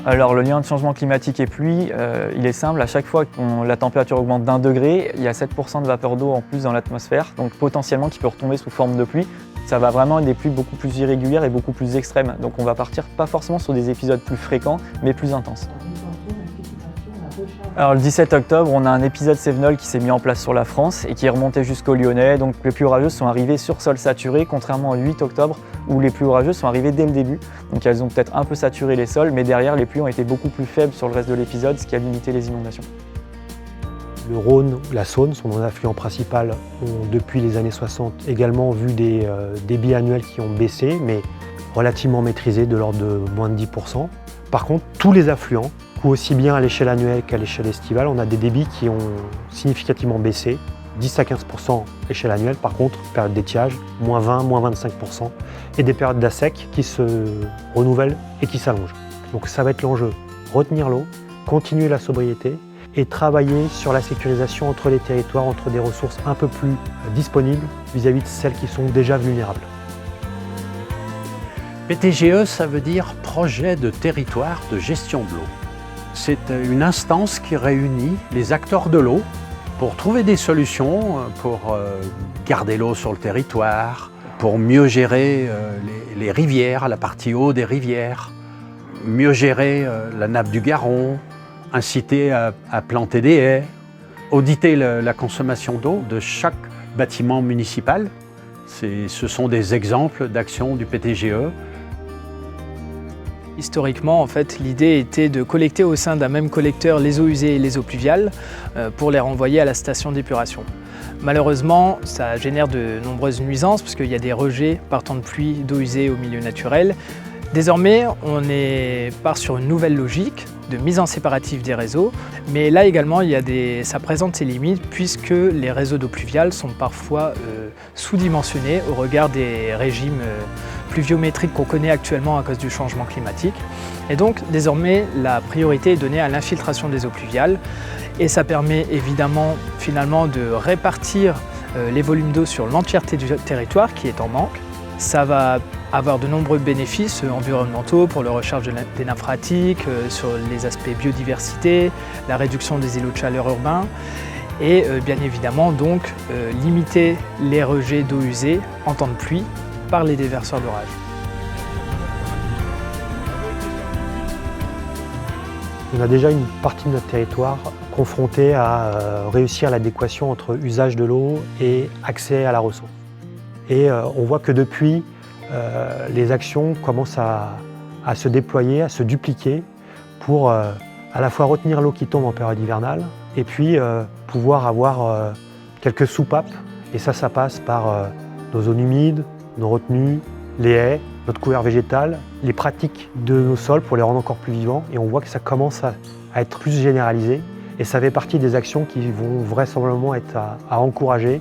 Alors le lien de changement climatique et pluie, il est simple. À chaque fois que la température augmente d'1 degré, il y a 7% de vapeur d'eau en plus dans l'atmosphère, donc potentiellement qui peut retomber sous forme de pluie. Ça va vraiment être des pluies beaucoup plus irrégulières et beaucoup plus extrêmes. Donc on va partir pas forcément sur des épisodes plus fréquents, mais plus intenses. Alors le 17 octobre, on a un épisode Cévenol qui s'est mis en place sur la France et qui est remonté jusqu'au Lyonnais. Donc les pluies orageuses sont arrivées sur sol saturé, contrairement au 8 octobre où les pluies orageuses sont arrivées dès le début. Donc elles ont peut-être un peu saturé les sols, mais derrière les pluies ont été beaucoup plus faibles sur le reste de l'épisode, ce qui a limité les inondations. Le Rhône, la Saône, sont nos affluents principaux, ont depuis les années 60 également vu des débits annuels qui ont baissé, mais relativement maîtrisés, de l'ordre de moins de 10%. Par contre, tous les affluents, aussi bien à l'échelle annuelle qu'à l'échelle estivale, on a des débits qui ont significativement baissé, 10 à 15% à l'échelle annuelle. Par contre, période d'étiage, moins 20, moins 25%, et des périodes d'assec qui se renouvellent et qui s'allongent. Donc ça va être l'enjeu, retenir l'eau, continuer la sobriété et travailler sur la sécurisation entre les territoires, entre des ressources un peu plus disponibles vis-à-vis de celles qui sont déjà vulnérables. PTGE, ça veut dire Projet de territoire de gestion de l'eau. C'est une instance qui réunit les acteurs de l'eau pour trouver des solutions pour garder l'eau sur le territoire, pour mieux gérer les rivières, la partie haut des rivières, mieux gérer la nappe du Garonne, inciter à planter des haies, auditer la consommation d'eau de chaque bâtiment municipal. Ce sont des exemples d'actions du PTGE. Historiquement, en fait, l'idée était de collecter au sein d'un même collecteur les eaux usées et les eaux pluviales pour les renvoyer à la station d'épuration. Malheureusement, ça génère de nombreuses nuisances parce qu'il y a des rejets par temps de pluie d'eau usée au milieu naturel. Désormais, on part sur une nouvelle logique de mise en séparatif des réseaux, mais là également, ça présente ses limites puisque les réseaux d'eau pluviale sont parfois sous-dimensionnés au regard des régimes pluviométriques qu'on connaît actuellement à cause du changement climatique. Et donc, désormais, la priorité est donnée à l'infiltration des eaux pluviales et ça permet évidemment finalement de répartir les volumes d'eau sur l'entièreté du territoire qui est en manque. Ça va avoir de nombreux bénéfices environnementaux pour la recharge des nappes phréatiques, sur les aspects biodiversité, la réduction des îlots de chaleur urbains et bien évidemment donc limiter les rejets d'eau usée en temps de pluie par les déverseurs d'orage. On a déjà une partie de notre territoire confrontée à réussir l'adéquation entre usage de l'eau et accès à la ressource. Et on voit que depuis, les actions commencent à se déployer, à se dupliquer pour à la fois retenir l'eau qui tombe en période hivernale et puis pouvoir avoir quelques soupapes. Et ça passe par nos zones humides, nos retenues, les haies, notre couvert végétal, les pratiques de nos sols pour les rendre encore plus vivants. Et on voit que ça commence à être plus généralisé. Et ça fait partie des actions qui vont vraisemblablement être à encourager